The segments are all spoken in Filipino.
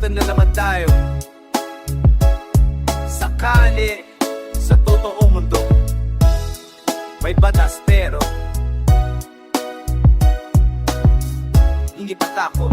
Ito na naman tayo sakali sa totoong mundo. May batas pero hindi pa takot.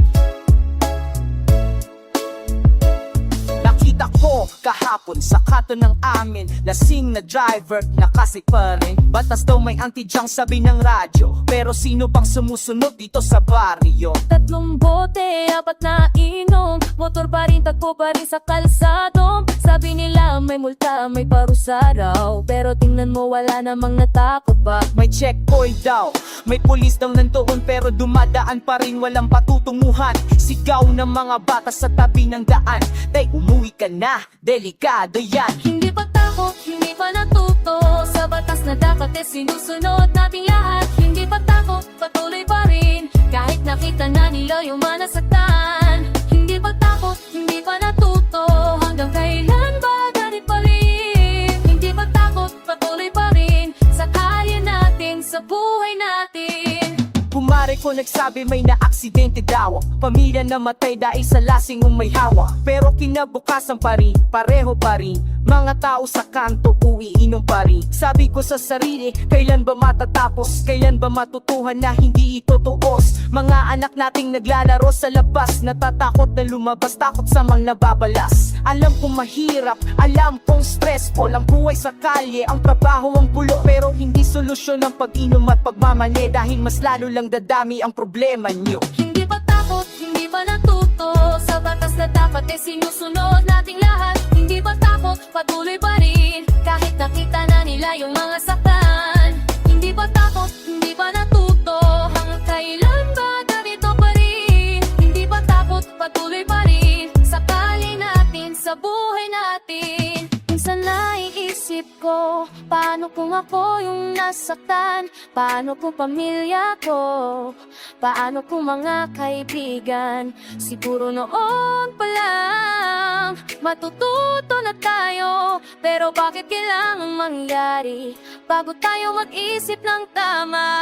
Nakita ko kahapon sa kato ng amin, lasing na driver, nakasik pa rin. Batas daw may anti-junk sabi ng radyo, pero sino bang sumusunod dito sa baryo? 3 bote, 4 na inom, motor pa rin, tagpo pa rin sa kalsado. Sabi nila may multa, may parusa raw, pero tingnan mo wala namang natakot ba? May checkpoint daw, may pulis daw nandoon, pero dumadaan pa rin walang patutunguhan. Sigaw ng mga bata sa tabi ng daan, tay umuwi ka na, delikado yan. Hindi pa takot, hindi pa natuto, sa batas na dapat sinusunod nating lahat. Hindi pa takot, patuloy pa rin, kahit nakita na nila yung manasaktan. Hindi pa takot, hindi pa natuto, hanggang kailan ba ganit pa rin? Hindi pa takot, patuloy pa rin, sa kaya natin, sa buhay natin. Kumare ko nagsabi may na-aksidente daw, pamilya namatay dahil sa lasing may hawa. Pero kinabukasan pa rin, pareho pa rin, mga tao sa kanto uiinom pa rin. Sabi ko sa sarili, kailan ba matatapos? Kailan ba matutuhan na hindi ito tuos? Mga anak nating naglalaro sa labas, natatakot na lumabas, takot sa mga nababalas. Alam kong mahirap, alam kong stressful, ang buhay sa kalye, ang trabaho ang bulo, pero hindi solusyon ang pag-inom at pagmamane, dahil mas lalo lang dadami ang problema nyo. Hindi pa takot, hindi pa natuto, sa batas na dapat sinusunod nating lahat. Hindi pa takot, patuloy pa rin, kahit nakita na nila yung mga saktan. Hindi pa takot, hindi pa natuto, hanggang kailan ba ganito pa rin? Hindi pa takot, patuloy pa rin, sakali natin, sa buhay natin. Minsan naiisip ko, paano kung ako yung nasaktan? Paano kung pamilya ko? Paano kung mga kaibigan? Siguro noon pa lang matututo na tayo, pero bakit kailangang mangyari bago tayo mag-isip ng tama?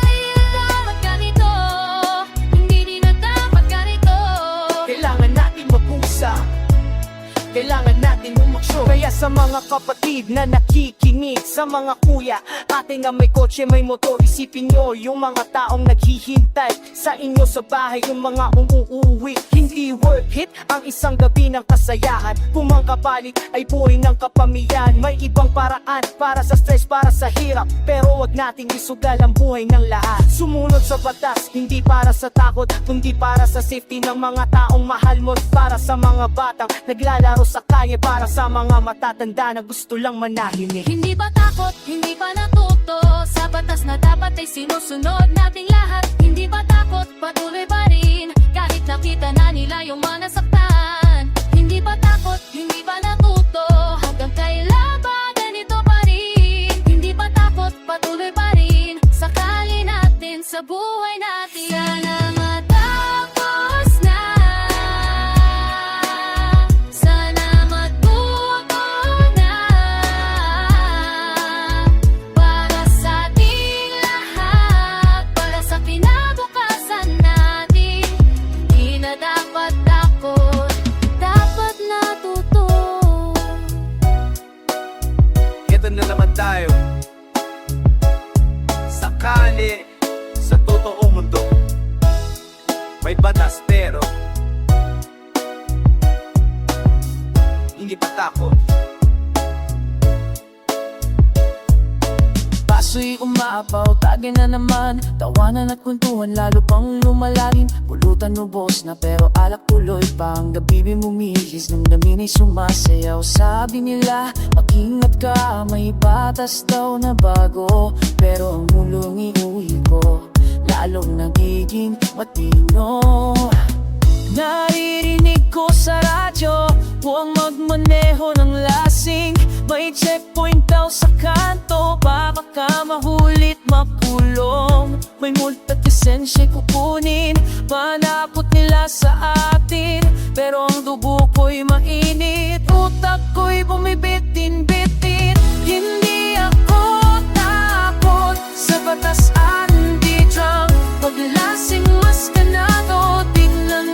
Hindi na dapat ganito, hindi na dapat ganito. Kailangan natin mag-usap, kailangan natin umaksyon. Kaya sa mga kapatid na nakikinig, sa mga kuya, ate nga may kotse, may motor, isipin nyo yung mga taong naghihintay sa inyo sa bahay, yung mga umuuwi. Hindi worth it ang isang gabi ng kasayahan, kung ang kapalit ay buhay ng kapamilyan. May ibang paraan para sa stress, para sa hirap, pero wag nating isugal ang buhay ng lahat. Sumunod sa batas, hindi para sa takot, kundi para sa safety ng mga taong mahal mo, para sa mga batang naglalaro sa kanya, para sa mga matatanda na gusto lang manahimik. Hindi pa takot, hindi pa natuto, sa batas na dapat sinusunod nating lahat. Hindi pa takot, patuloy pa rin, kahit nakita na nila yung manasaktan. Hindi pa takot, hindi pa natuto, hanggang kailan ba ganito pa rin? Hindi pa takot, patuloy pa rin, sakali natin, sa buhay natin. Sana matapos na, sana matuto na, para sa ating lahat, para sa kinabukasan natin. Hindi na dapat takot, dapat natuto. Ito na naman tayo sakali sa totoong mundo. May batas pero hindi pa takot. Baso'y umapaw, tagin na naman, tawanan at kwentuhan lalo pang lumalalim. Pulutan ubos na pero alak tuloy pa, ang gabi bumihis ng damin ay sumasayaw. Sabi nila, mag-ingat ka, may batas daw na bago, pero ang mulong iuwi ko, lalong nagiging matino. Naririnig ko sa radyo, huwag magmaneho ng lasing. May checkpoint daw sa kanto, baka ka mahulit makulong. May multa't lisensya'y kukunin, manapot nila sa atin, pero ang dugo ko'y mainit, utak ko'y bumibitin-bitin. Hindi ako takot sa batas anti-drunk, paglasing mas ganado, tignan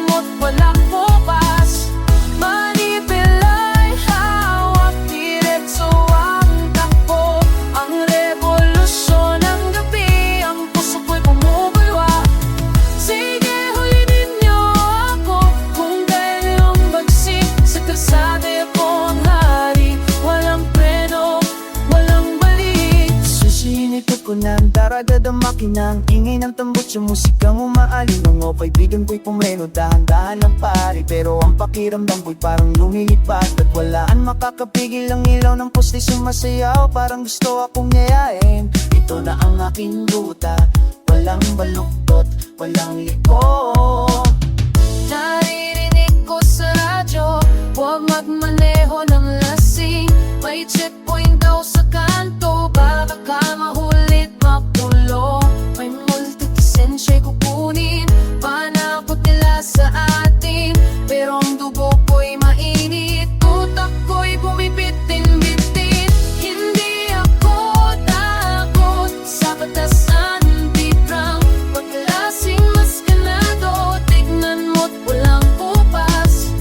ko na ang daragad ang makina. Ang ingay ng tambot sa musikang umaalin. Mga kaibigan ko'y pumreno, dahan-dahan ang pari. Pero ang pakiramdam ko'y parang lumilipat. At walaan makakapigil ang ilaw ng poste sumasayaw. Parang gusto akong yayain. Ito na ang aking ruta, walang baluktot, walang liko. Naririnig ko sa radyo, huwag magmaneho ng lasing. May checkpoint daw sa kanto, baka ka mahulit mapulo. May multi-sensya'y kukunin, panakot nila sa atin. Pero ang dugo ko'y mainit, utak ko'y bumibitin-bitin. Hindi ako takot sa batasan, titrang paglasing mas ganado. Tignan mo't walang kupas,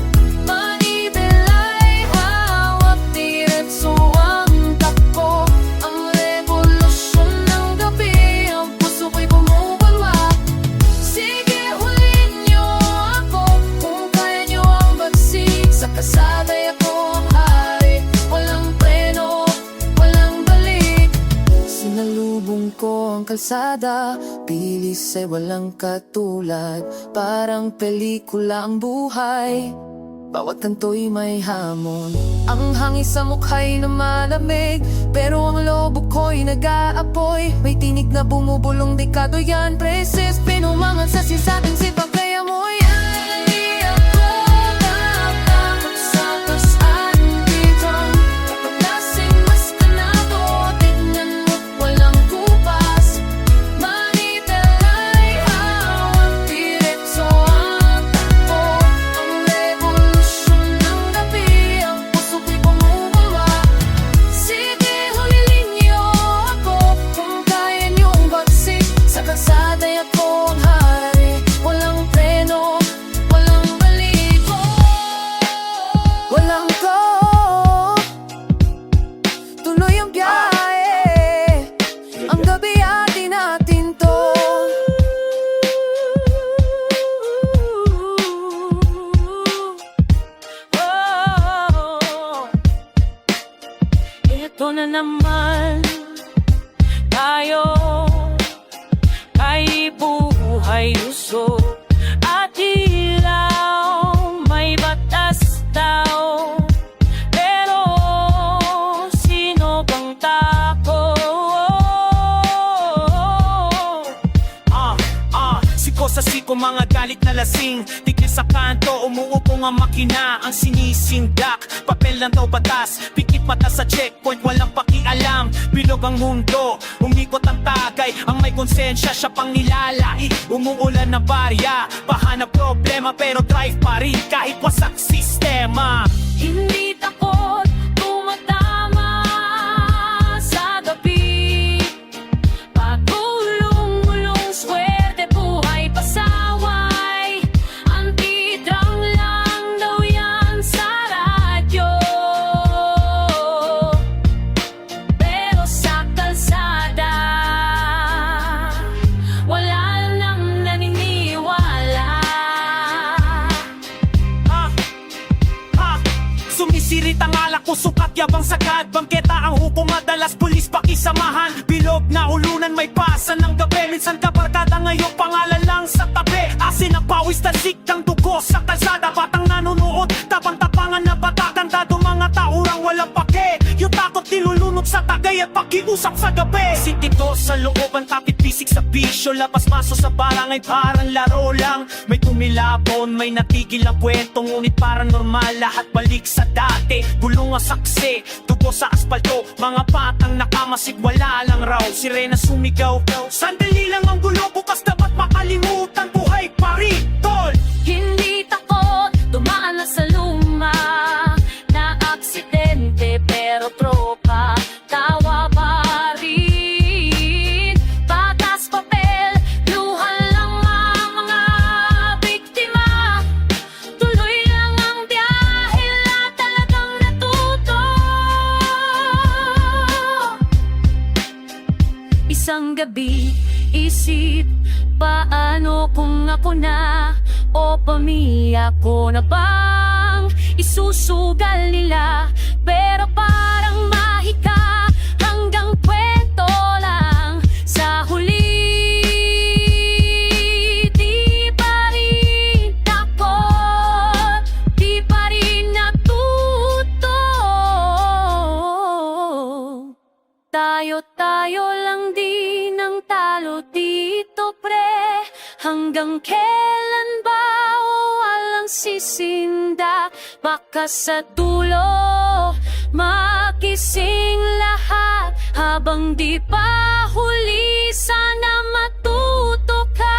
manibelay hawak diretso ang takbo. Ang revolusyon ng gabi, ang puso ko'y bumubulwak. Sige, hulin niyo ako kung kaya niyo ang bagsik. Sa kasada'y ako ang hari, walang preno, walang balik. Sinalubong ko ang kalsada, bilis ay walang katulad. Parang pelikula ang buhay, bawat kanto'y may hamon. Ang hangin sa mukha'y lumalamig, pero ang lobo ko'y nag-aapoy. May tinig na bumubulong, dekado yan, preses. Pinumangan sa sinsading sipag, kaya mo yan. Hindi ako tatakot sa tasan dito. Kapag lasing mas ganado, tignan mo't walang kupas. Manibelay hawak diretso ang takbo. Ang revolusyon ng gabi, ang puso ko'y bumubulwak. Sige, hulilin niyo ako kung kaya niyong bagsik. Sa kalsada'y ako ang hari, walang preno, walang balik. Walang ko, tuloy ang biyahe. Ang gabi atin natin to. Ito na naman tayo, kay buhay usok at ilaw. May batas daw, pero sino bang takot? Siko sa siko, mga galit na lasing. Tigil sa kanto, umuupo nga makina. Ang sinisindak, papel lang daw batas. Pikit mata sa checkpoint, walang pakialam. Bilog ang mundo, umikot ang tagay. Ang may konsensya, siya pang nilalait. Umuulan na barya, pahanap problema, pero drive pa rin kahit wasak sistema. Hindi takot, tumatama sa gabi. Pagulong-ulong, swerte, buhay, pasaway. Antidrang lang daw yan sa radyo. Pero sa kalsada, wala nang naniniwala. Sumisirit ang alak ko, sukat yabang sagad. Bangketa ang hukom, madalas pulis pakisamahan. Bilog na ulunan, may pasa ng gabi. Minsan kabarkada, ngayon pangalan lang sa tabi. Asin ang pawis, tasik ng dugo sa kalsada. Batang nanonood, tapang-tapangan na bata. Kandado mga taurang walang pake. Yung takot nilulunod sa tagay at pakiusap sa gabi. Sintito sa looban, tapit bisik sa bisyo. Labas-maso sa barangay, parang laro lang. May tumilapon, may natigil ang kwento. Ngunit parang normal, lahat balik sa dati. Gulong ang saksi, dugo sa asfalto. Mga patang nakamasig, wala lang raw. Sirena sumigaw, sandali lang ang gulo. Bukas dapat makalimutan, buhay pa rin, tol. Hindi takot, dumaan na sa luma na aksidente, pero tropa, tawa pa rin. Batas, papel, luha lang ang mga biktima. Tuloy lang ang biyahe, lahat talagang natuto. Isang gabi, isip, paano kung ako na o pamilya ko na bang isusugal nila? Pero parang mahika, hanggang kwento lang. Hanggang kailan ba walang sisindak? Baka sa dulo makising lahat. Habang di pa huli, sana matuto ka.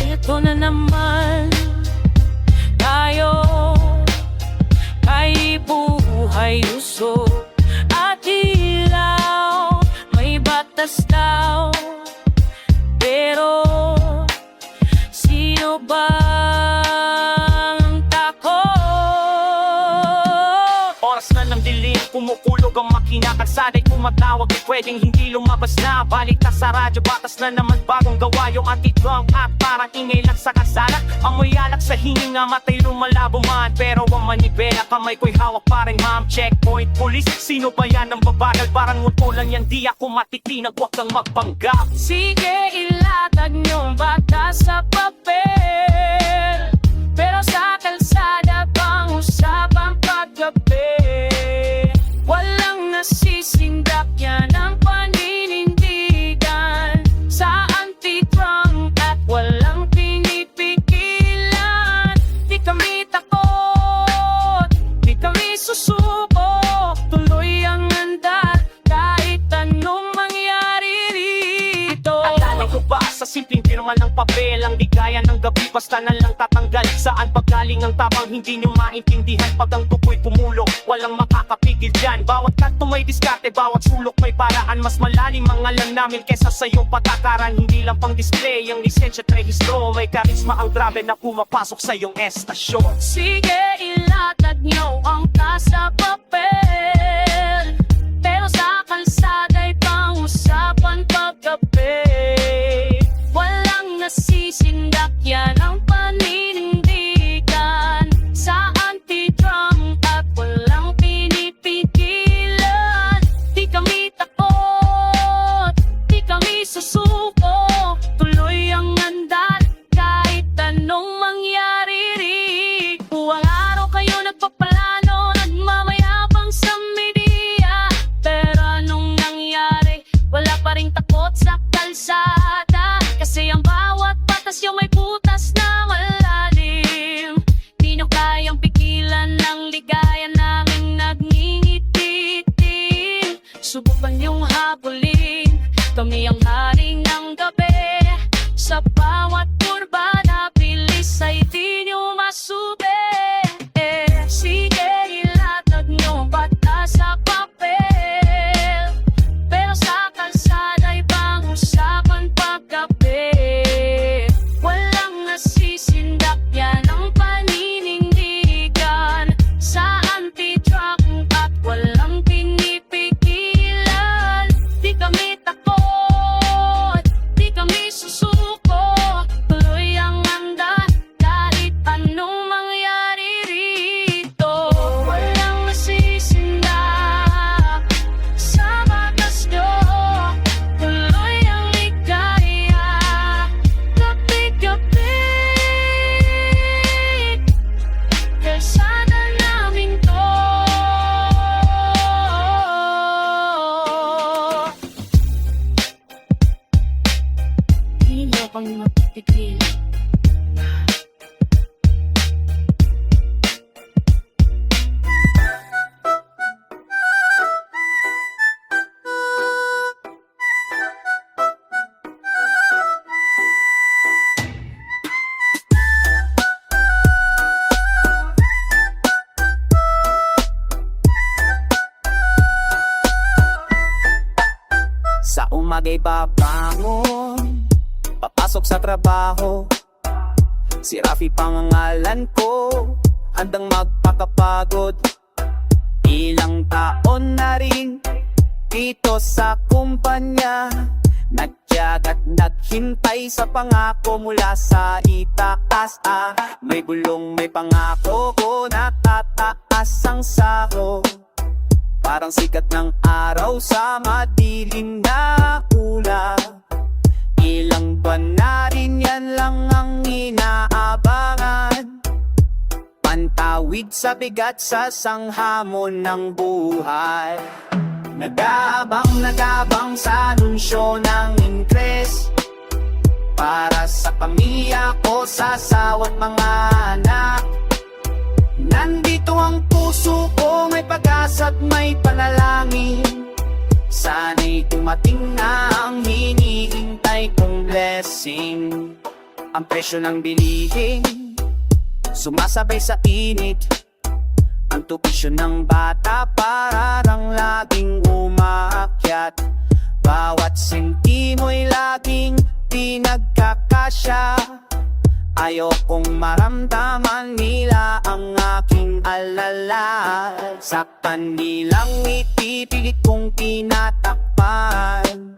Ito na naman tayo, kay buhay usok at ilaw. May batas daw, pero sino ba ang takot? Oras na ng dilim, kumukulog ang makina. Kalsada'y kumatawag, di pwedeng hindi lumabas na. Balik ka sa radyo, batas na naman bagong gawa. Yung anti-drunk at parang ingay lang sa kalsada. Amoy alak sa hininga, matay lumalabo man. Pero ang manibela, kamay ko'y hawak pa rin ma'am. Checkpoint police, sino ba yan ang babagal? Parang multo lang yan, di ako matitinag, huwag kang magpanggap. Sige, ilatag niyong batas sa papel, pero sa kalsada pang usapang paggabi. Walang nasisindak, yan ang paninindigan sa anti-drunk at walang pinipigilan. Di kami takot, di kami susuko, tuloy ang andar kahit anong mangyari rito. Akala ko ba sa simpleng pirma ng papel ang ligaya ng gabi basta na lang tatanggal? Saan paggaling ang tapang hindi nyo maintindihan? Pag ang tukoy pumulok, walang makakapigil dyan. Bawat kanto may diskarte, bawat sulok may paraan. Mas malalim ang alam namin kesa sa iyong patakaran. Hindi lang pang display ang lisensya at rehistro. May karisma ang grabe na pumapasok sa iyong estasyon. Sige, ilatag niyo ang tasa papel, pero sa kalsada'y pang-usapan paggabi. Walang nasisindak, yan ang paninindigan sa anti-drunk at walang pinipigilan. Di kami takot, di kami susuko, tuloy ang andar kahit anong mangyari rito. Ang araw kayo nagpaplano, nagmamayabang sa media, pero anong nangyari? Wala pa ring takot sa kalsada, kasi ang bawat batas yung may butas na malalim. Di nyo kayang pigilan ng ligaya naming nagngingititim. Subukan yung habulin, kami ang haring ng gabi. Sa bawat kurba na bilis ay di nyo masubi. Sige, ilatag nyo batas sa papel, pero sa kalsada'y pang-usapan paggabi. Walang nasisindak, yan ang paninindigan sa anti-drunk at walang pinipigilan. Di kami takot, di kami susuko, tuloy ang andar kahit anong mangyari rito. Walang nasisindak sa batas nyo, tuloy ang ligaya gabi-gabi. Kalsada namin to. Hindi nyo pang mapipigil. Sa umaga'y babangon, papasok sa trabaho. Si Rafi pangangalan ko, handang magpakapagod. Ilang taon na rin dito sa kumpanya, nagtiyaga at naghintay sa pangako mula sa itaas. May bulong, may pangako ko na tataas ang sahod. Parang sikat ng araw sa madilim na ulap. Ilang buwan na rin yan lang ang inaabangan. Pantawid sa bigat sa sanghamon ng buhay. Nagabang sa anunsyo ng increase. Para sa pamilya ko, sasawat mga anak. Nandito ang puso ko, may pag-asa at may panalangin. Sana'y dumating na ang hinihintay kong blessing. Ang presyo ng bilihin sumasabay sa init. Ang tupisyo ng bata parang laging umaakyat. Bawat sentimo'y laging di nagkakasya. Ayokong maramdaman nila ang aking alala. Saktan nilang itipilit kong tinatakpan.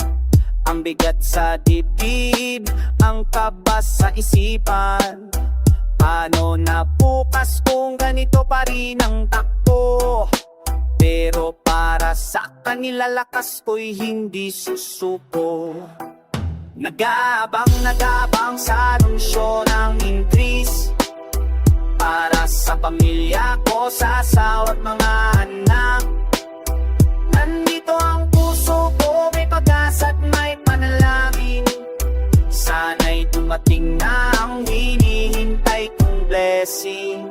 Ang bigat sa dibdib, ang kaba sa isipan. Paano na bukas kung ganito pa rin ang takbo? Pero para sa kanila lakas ko'y hindi susuko. Nagabang sa anunsyo ng increase. Para sa pamilya ko, sasawat mga anak. Nandito ang puso ko, may pag-asa at may panalangin. Sana'y dumating na ang hinihintay kong blessing.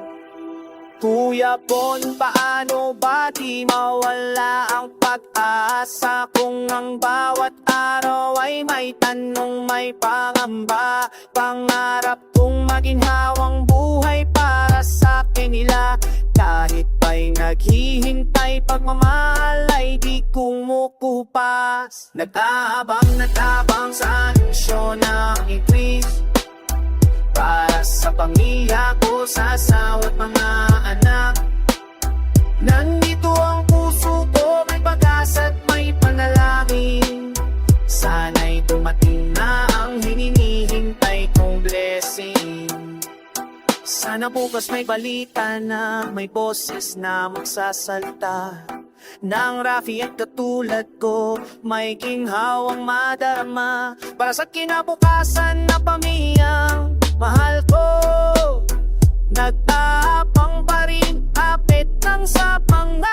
Kuya Bon, paano ba di mawala ang pag-asa kung ang bawat araw ay may tanong, may pangamba? Pangarap kong maginhawang buhay para sa kanila. Kahit pa'y naghihintay, pagmamahal ay di kumukupas. Nag-aabang sa anunsyo ng increase. Para sa pamilya ko, sasawat mga anak. Nandito ang puso ko, may pag-asa at may panalangin. Sana'y dumating na ang hinihintay kong blessing. Sana bukas may balita na may boses na magsasalta. Nang Rafi at katulad ko, may ginhawang madarama. Para sa kinabukasan na pamilyang mahal ko. Nag-aabang pa rin, apit lang sa pangako.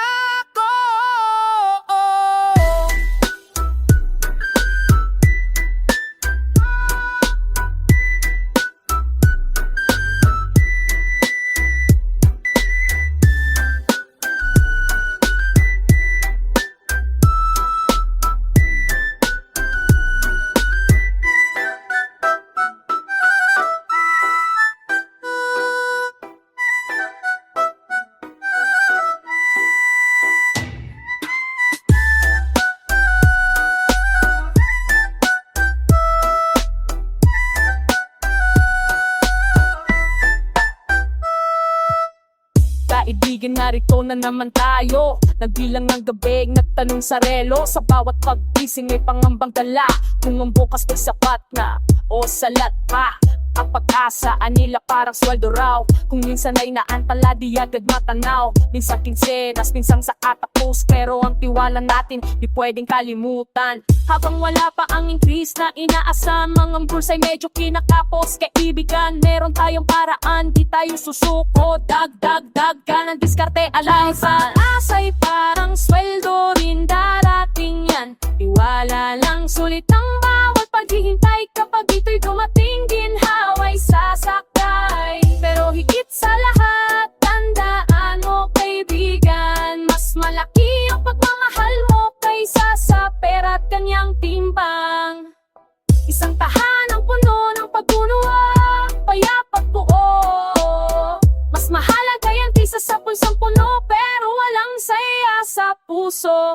Kaibigan, narito na naman tayo. Nagbilang ng gabi, nagtanong sa relo. Sa bawat paggising may pangambang dala. Kung ang bukas ay sapat na o salat pa. Ang pag-asa nila parang sweldo raw. Kung minsan ay naantala, di agad matanaw. Minsan kinsenas, minsan sa atapos. Pero ang tiwala natin, di pwedeng kalimutan. Habang wala pa ang increase na inaasahan, mga bulsa'y medyo kinakapos. Kaibigan, meron tayong paraan, di tayo susuko. Dag ka ng diskarte, alay sa asay parang sweldo rin darating yan. Iwala lang, sulit ang bawat paghihintay. Kapag ito'y dumating, ginhawa'y sasakay. Pero higit sa lahat, tandaan mo kaibigan, mas malaki ang pagmamahal mo kaysa sa pera at kanyang timbang. Isang tahanang puno ng pagpunuwa, payapat buo. Mas mahalaga yan kaysa sa pulsang puno, pero walang saya sa puso.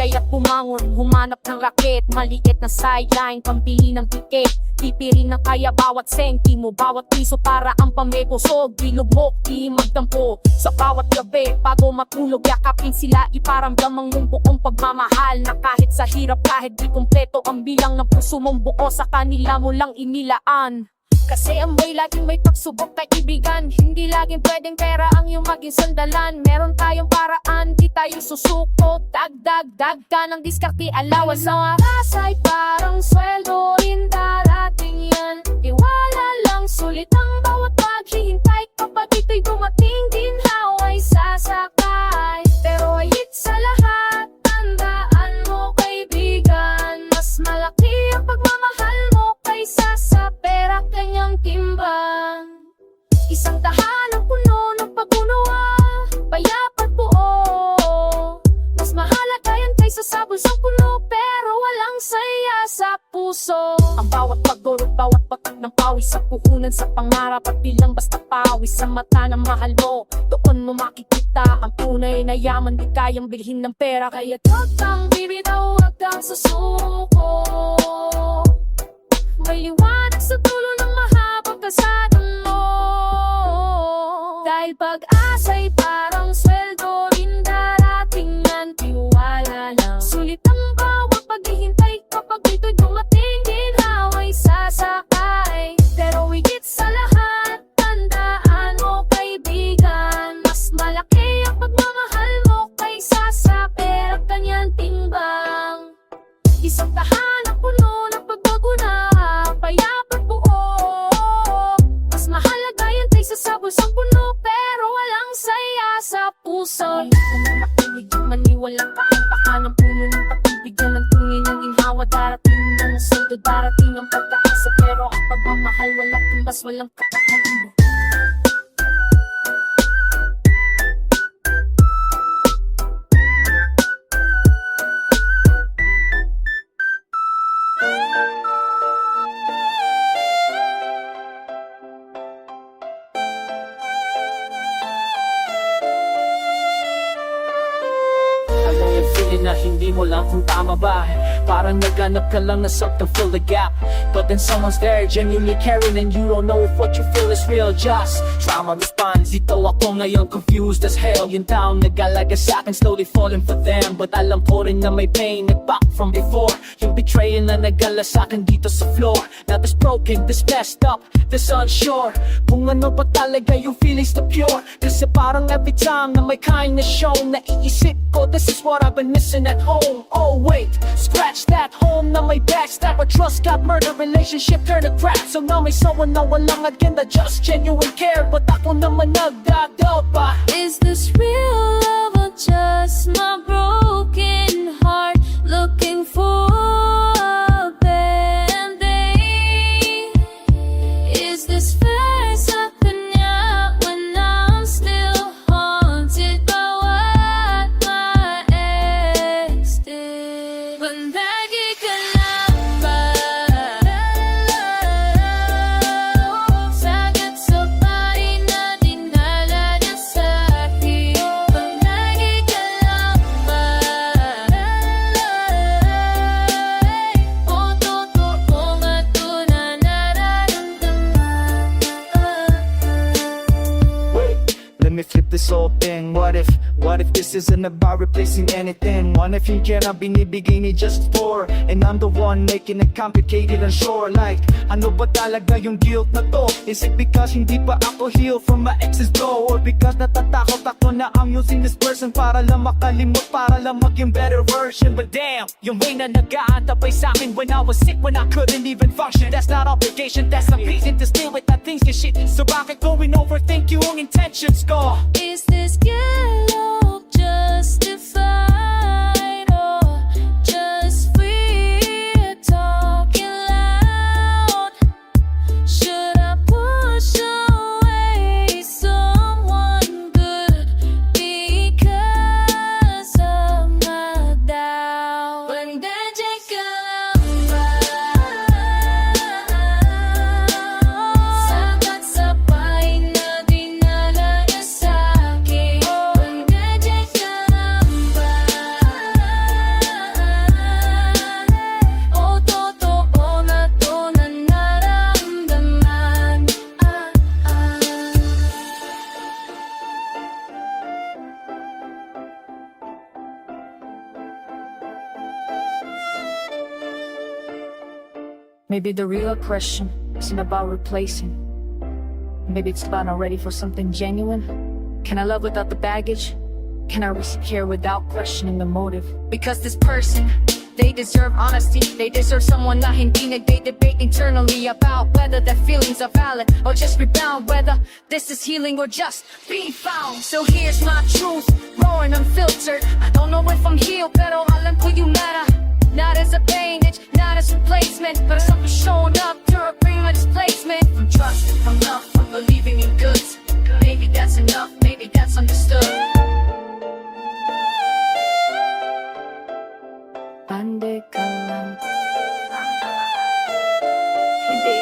Kaya pumangon, humanap ng raket, maliit na sideline, pambili ng tiket. Pipirin na kaya bawat sentimo, bawat piso para ang pamebosog. Bilog mo, di magtampo sa bawat gabi. Bago matulog, yakapin sila, iparamdam ang iyong buong pagmamahal. Na kahit sa hirap, kahit di kumpleto ang bilang ng puso mong buo, sa kanila mo lang inilaan. Kasi ang boy laging may pagsubok kaibigan. Hindi laging pwedeng pera ang iyong maging sandalan. Meron tayong paraan, di tayo susuko. Dagdag ka ng diskarte, alawas. Ang aras ay parang sweldo, rin darating yan. Iwala lang, sulit ang bawat paghihintay. Kapag ito'y dumating, ginhawa ay sasakay. Pero higit sa lahat, tandaan mo kaibigan, mas malaki ang pagmamahal mo kaysa sa pera kanyang timbang. Isang tahanang puno ng pag-unawa, payapat buo. Mas mahalaga yan kaysa sa bulsang puno, pero walang saya sa puso. Ang bawat pagdurog, bawat patak ng pawis sa puhunan, sa pangarap at bilang basta pawis sa mata ng mahal mo. Doon mo makikita ang tunay na yaman, di kayang bilhin ng pera. Kaya huwag kang bibitaw, huwag kang susuko. May liwanag sa dulo ng mahabang kalsada mo. Dahil pag-asa'y parang sweldo, rin darating yan, tiwala lang. Sulit ang bawat paghihintay, kapag ito'y dumating, ginhawa'y sasakay. Pero higit sa lahat, tandaan mo kaibigan, mas malaki ang pagmamahal mo kaysa sa pera kanyang timbang. Isang tahanang puno ng pagbaguna, payapat buo. Mas mahalaga yan kaysa sa bulsang puno, pero walang saya sa puso. Kung makinig yung maniwala ka, ang paka ng puno ng pag-ibigyan ng tungin ng ginhawa. Darating ang sweldo, darating ang pagkaisa, pero ang pagmamahal walang tumbas, walang katahan. Alam yung feeling na hindi mo lang kung tama ba. Parang naghanap ka lang na something fill the gap, but then someone's there genuinely caring, and you don't know if what you feel is real. Just trauma responds. Dito ako ngayon confused as hell. Yung taong nag-alaga sa'kin slowly falling for them, but alam ko rin na may pain nag-back from before. Yung betrayal na nag-ala sa'kin dito sa floor. Now this broken, this messed up, this unsure. Kung ano ba talaga yung feelings na pure. Kasi parang every time na may kindness shown, naiisip ko, this is what I've been missing at home. Oh wait, scratch that, home na may backstab. Our trust got murdered, relationship turned to crap. So now may someone na walang agenda, just genuine care, but ako naman nagdadoubt pa. Is this real love or just my broken heart looking for a band-aid? Is this fair sa kanya when I'm still haunted by what my ex did? Bandagi ka lang ba? Sagat sa pain na dinala niya sa'kin. Bandagi ka lang ba? O totoo nga to na nararamdaman. Wait, let me flip this whole thing. What if this isn't about replacing anything? What if yung kaya na binibigay ni just for, and I'm the one making it complicated and sure. Like, ano ba talaga yung guilt na to? Is it because hindi pa ako healed from my ex's go? Or because natatakot ako na I'm using this person para lang makalimot, para lang maging better version? But damn, yung way na nag-aantabay sa'kin when I was sick, when I couldn't even function. That's not obligation, that's a reason to stay with that things and shit. So bakit going overthink yung intentions ko? Is this guilt justified or just we're talking loud? Should I push away someone good because of my doubt? Bandagi ka lang ba? Sagat sa pain na dinala niya sa'kin. Bandagi ka lang Maybe the real question isn't about replacing. Maybe it's about I'm ready for something genuine. Can I love without the baggage? Can I risk care without questioning the motive? Because this person, they deserve honesty. They deserve someone na hindi nagde-debate internally about whether their feelings are valid or just rebound, whether this is healing or just being found. So here's my truth, raw and unfiltered. I don't know if I'm healed, pero alam ko you matter. Not as a bandage, not as replacement, but as something showing up to bring a displacement. From trust, from love, from believing in goods. Maybe that's enough, maybe that's understood. Pande ka lang. Hindi.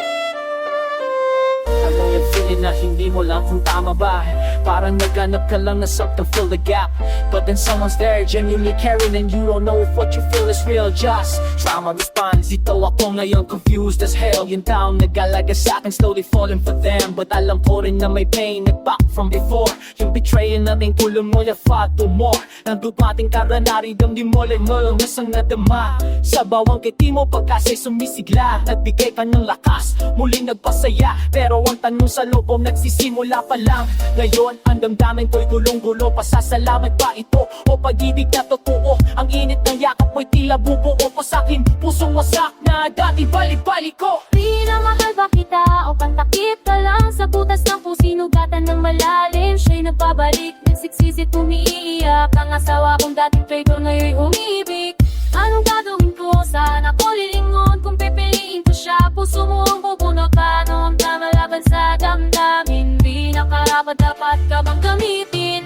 Alam yung feeling na hindi mo lang kung tama ba. Parang naghanap ka lang na something fill the gap. But then someone's there genuinely caring, and you don't know if what you feel is real. Just trauma response. Dito ako ngayon confused as hell. Yung taong nag-alaga sa'kin slowly falling for them. But alam ko rin na may pain nag-back from before. Yung betrayal natin tulong mo yung fought to more. Nang dumating ka rin naridam di mo lang ngulong nasang nadama. Sa bawang kiti mo pagkasa'y sumisigla. Nagbigay ka ng lakas, muling nagpasaya. Pero ang tanong sa loob nagsisimula pa lang. Ngayon ang damdamin ko'y gulong-gulo. Pasasalamat pa ito o pag-ibig na totoo? Ang init ng yakap mo'y tila bubuo ko sa'kin. Pusong wasak na dati balik-balik ko. Di na mahal ba kita o pantakip ka lang sa butas ng pusinugatan ng malalim. Siya'y nagbabalik, nagsiksisit, umiiyak. Ang asawa kong dating traitor ngayon'y umibig. Anong gagawin ko? Saan ako lilingon? Kung pipiliin ko siya, puso mo ang bubunot. Paano ang tama laban sa damdamin? Di nakarapat, dapat ka bang gamitin?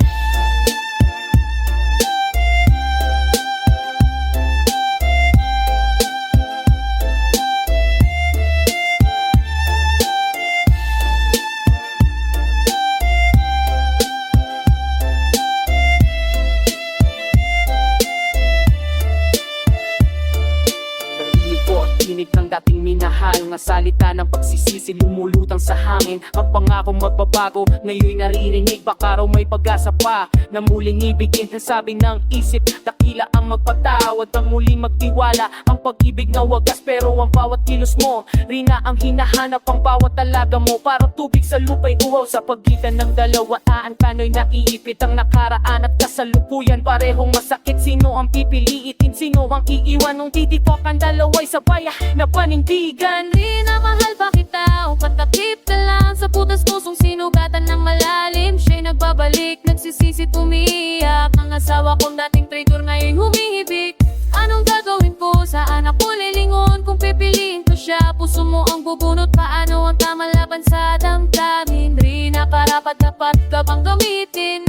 Tinig ng dating minahal, nga salita ng pagsisisi lumulutang sa hangin. Ang pangakong magbabago, ngayon'y naririnig. Baka raw may pag-asa pa na muling ibigin. Sabi ng isip, dakila ang magpatawad. Ang muling magtiwala, ang pag-ibig na wagas. Pero ang bawat kilos mo, rina ang hinahanap. Ang bawat talaga mo, parang tubig sa lupa'y uhaw. Sa pagitan ng dalawa, kano'y naiipit. Ang nakaraan at kasalukuyan, parehong masakit. Sino ang pipiliitin? Sino ang iiwan? Nung titipok ang dalawa'y sabay na panindigan. Di na mahal ba kita o patakip ka lang sa butas pusong sinugatan ng malalim. Siya'y nagbabalik, nagsisisi, umiiyak. Ang asawa kong dating traitor ngayon'y humihibik. Anong gagawin ko? Saan ako lilingon? Kung pipiliin ko siya, puso mo ang bubunot. Paano ang tama laban sa damdamin? Di na karapat, dapat ka bang gamitin?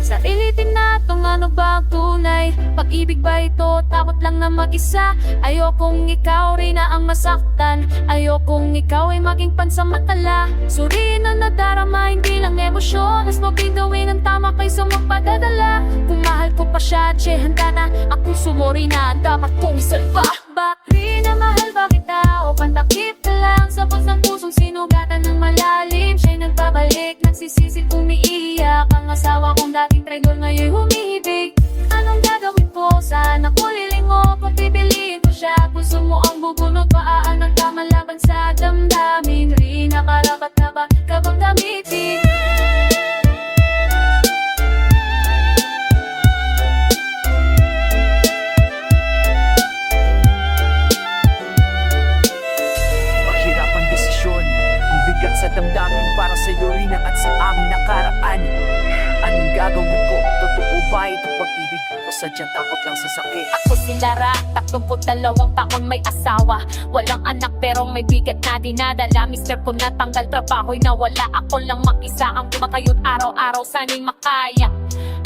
Sarilitin natin ano ba ang tunay? Pag-ibig ba ito? Takot lang na mag-isa. Ayokong ikaw rin na ang masaktan. Ayokong ikaw ay maging pansamantala. Suriin na nadarama, hindi lang emosyon. Mas mabigawin ang tama kaysa magpadadala. Kung mahal ko pa siya, handa na akong sumuri na dapat kong isalba. Bakit na mahal ba kita o pantakip ka lang sa butas ng pusong sinugatan ng malalim. Siya'y nagbabalik, nagsisisi, umiiyak. Ang asawa kong dating traitor ngayon'y humihibig. Anong gagawin ko? Saan ako lilingon? Kung pipiliin ko siya, puso mo ang bubunot. Paaan ang tama laban sa damdamin? Rin nakarapat na ba ka bang gamitin? Mahirap ang desisyon, ang bigat sa damdamin para sa iyo rin at sa aming nakaraan. Anong gagawin ko? Totoo ba ito pag-ibig o sadyang takot lang sa sakit? Ako si Lara, 32 taon may asawa. Walang anak pero may bigat na dinadala. Mister ko natanggal, trabaho'y nawala. Ako lang mag-isa ang kumakayod araw-araw, sana'y makaya.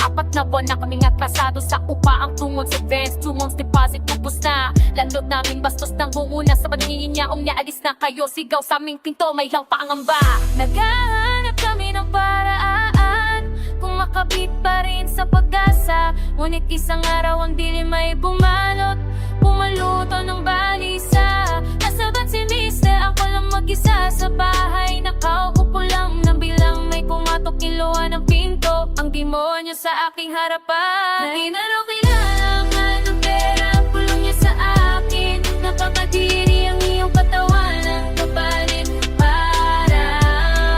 4 na buwan na kaming atrasado sa upa. Ang 2 months advance, 2 months deposit, ubos na. Landlord namin bastos ng buuna. Sa pagninyaong niya, alis na kayo. Sigaw sa aming pinto, may lang pangamba. Naghahanap kami ng paraan kung nakakabit pa rin sa pag-asa. Ngunit isang araw ang dilim ay bumalot, pumaluto ng balisa. Nasabat si Mister, ako lang mag-isa sa bahay. Nakaupo lang nang bilang may pumatok, kiluan ng pinto. Ang demonyo sa aking harapan. Hindi na raw kailangan ng pera, pulong niya sa akin. Napakadiri ang iyong katawan ng kapalit para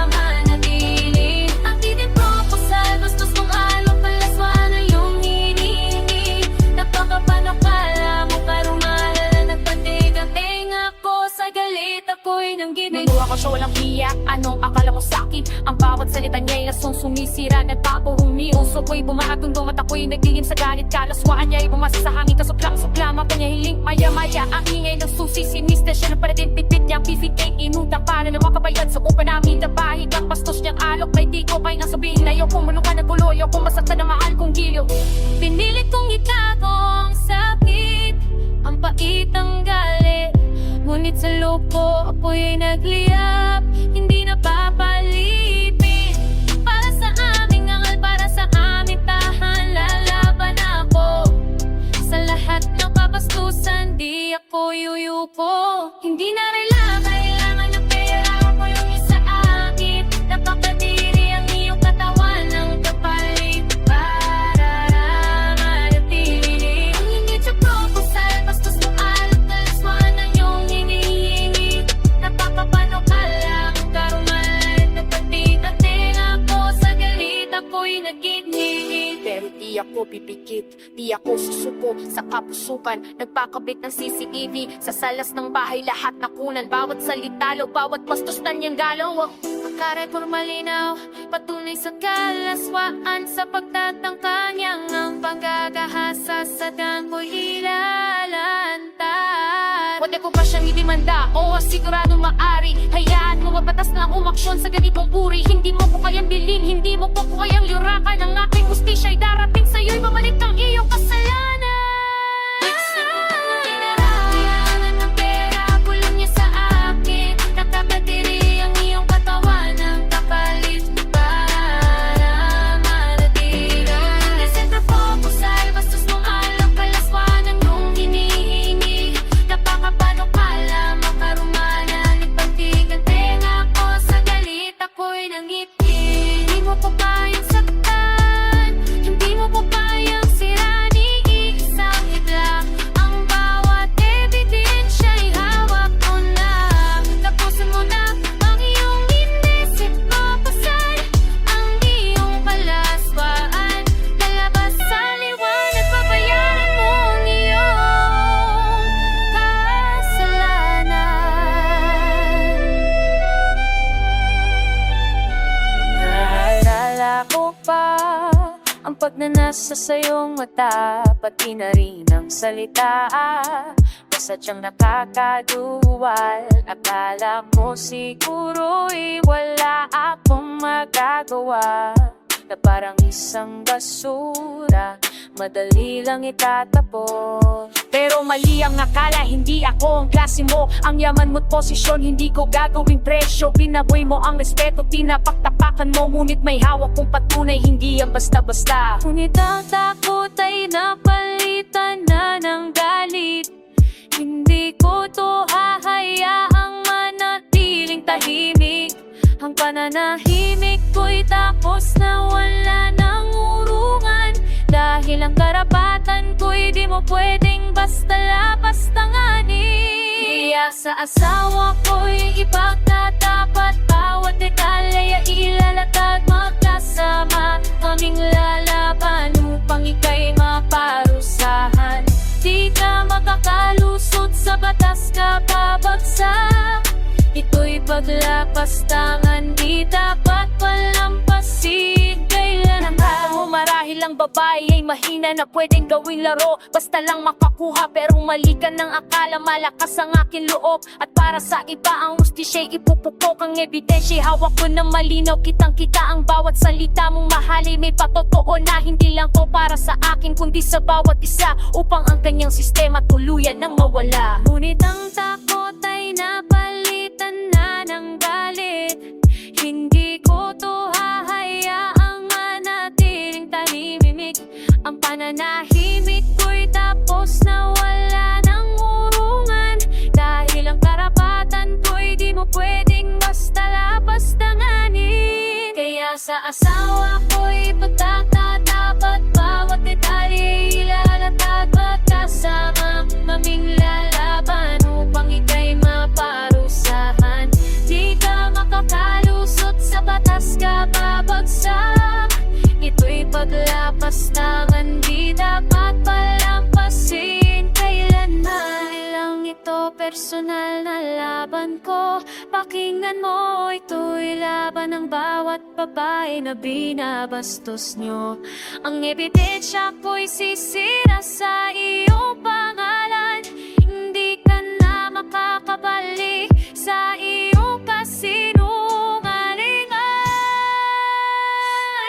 manatili. Ang titin proposal, bastos mong alok, palaswaan na yung hinihingi. Napakapanakala mo karumala, nagpatig ang tenga ko sa galit, ako'y nang ginig. Nung ako siya walang iyak, anong akala mo sa'kin? Ang bawat salita niya'y asong sumisira, nagpapo humiusok ko'y bumahatundong at ako'y nagdilim sa galit. Kalaswaan niya'y bumasa sa hangin, kasuklang-suklama pa niya hiling. Maya-maya ang ingay ng susi, si Mister siya na pala din pitpit niyang pipit. Inutang para na makabayad sa upa namin. Dabahig ang bastos niyang alok, may di ko kaya nga sabihin na ayoko manong ka nagulo, ayoko masaktan na mahal kong gilyo. Pinilit kong itago ang sakit, ang pait ang galit. Ngunit sa loob ko, ako'y nagliyap, hindi na papalipin. Para sa aming angal, para sa aming tahan, lalaban ako. Sa lahat ng kabastusan, di ako yuyuko. Hindi na kailangan ng pera, pulong niya sa akin. Napakadiri ang iyong katawan ng kapalit para manatili. Ang ingit sa proposal, bastos ng alok, kalaswaan ng iyong hinihingi. Napakapanukala ang karumalit, nagpatig ang tenga ko sa galit, ako'y nagginhingit. Pero di ako pipikit, di ako susuko sa kapusukan. Nagpakabit ng CCTV sa salas ng bahay, lahat nakunan. Bawat salitalo, bawat bastos na niyang galaw. Karet por malinaw, patunay sa kalaswaan. Sa pagtatangka niyang ang panggagahasa sa dangko'y ilalantan. Pwede ko pa siyang idimanda, oo sigurado maari. Hayaan mo mabatas na ang umaksyon sa ganitong uri. Hindi mo ko kayang bilhin, hindi mo ko kayang yurakan. Ang aking hustisya'y darating sa'yo'y babalik ang iyong kasalanan. Kailangan ng pera, pulong niya sa akin. Nakakadiri ang iyong katawan ng kapalit para manatili. Isip na proposal, bastos mong alok, kalaswaan ang iyong hinihingi. Napakapanukala, makarumana, nagpatig ang tenga ko sa galit, ako'y nangiti. Hindi mo pa kayang saktan, hindi mo pa kayang siranin. Isang higla, ang bawat ebidensya'y hawak mo na. Tapusin mo na ang iyong inisip, papasal ang iyong kalaswaan. Lalabas sa liwanag, babayaran mo ang iyong kasalanan. Naalala ko pa ang pagnanasa sa iyong mata, pati na rin ang salita. Basta siyang nakakaduwal, akala ko siguro'y wala akong magagawa. Na parang isang basura, madali lang itatapon. Pero mali ang akala, hindi ako ang klase mo. Ang yaman mo't posisyon, hindi ko gagawing presyo. Binaboy mo ang respeto, tinapaktapakan mo. Ngunit may hawak kong patunay, hindi yan basta-basta. Ngunit ang takot ay napalitan na ng galit. Hindi ko to hahayaang manatiling tahimik. Ang pananahimik ko'y tapos na wala ng urungan. Dahil ang karapatan ko'y di mo pwedeng basta-lapastanganin. Kaya sa asawa ko'y ipagtatapat, bawat detalye ay ilalatag. Magkasama kaming lalaban upang ika'y maparusahan. Di ka makakalusot sa batas kapabagsak. Ito'y paglapastangan, di dapat palampasin. Kailan Akala mo marahil ang babae ay mahina na pwedeng gawing laro. Basta lang makakuha, pero mali ka ng akala. Malakas ang aking loob, at para sa iba ang hustisya'y ipupukok. Ang ebidensya'y hawak ko na malinaw. Kitang-kita ang bawat salita mong mahali. May patotoo na hindi lang to para sa akin, kundi sa bawat isa, upang ang kanyang sistema tuluyan nang mawala. Ngunit ang takot ay napalitan na ng galit. Hindi ko to hahayaang manatili. sa asawa ko'y pagtatatapat, bawat detalye ilalatag, magkasama maming lalaban upang ika'y maparusahan. Di ka makakalusot sa batas ka babagsak, ito'y paglapas tangan, di dapat palampasin kailanman. Lang ito personal na laban ko, pakinggan mo, ito'y laban ng bawat babae na binabastos nyo. Ang ebidensya ko'y sisira sa iyong pangalan, hindi ka na makakabalik sa iyong kasinungalingan.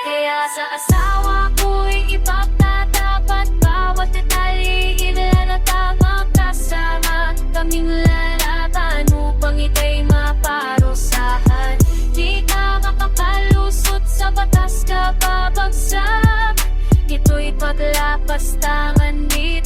Kaya sa asawa ko'y ipagtatapat, bawat detalye ilalatag, magkasama kaming lalaban upang ika'y maparusahan. Di ka makakalusot sa batas ka babagsak, ito'y paglapas tangan, di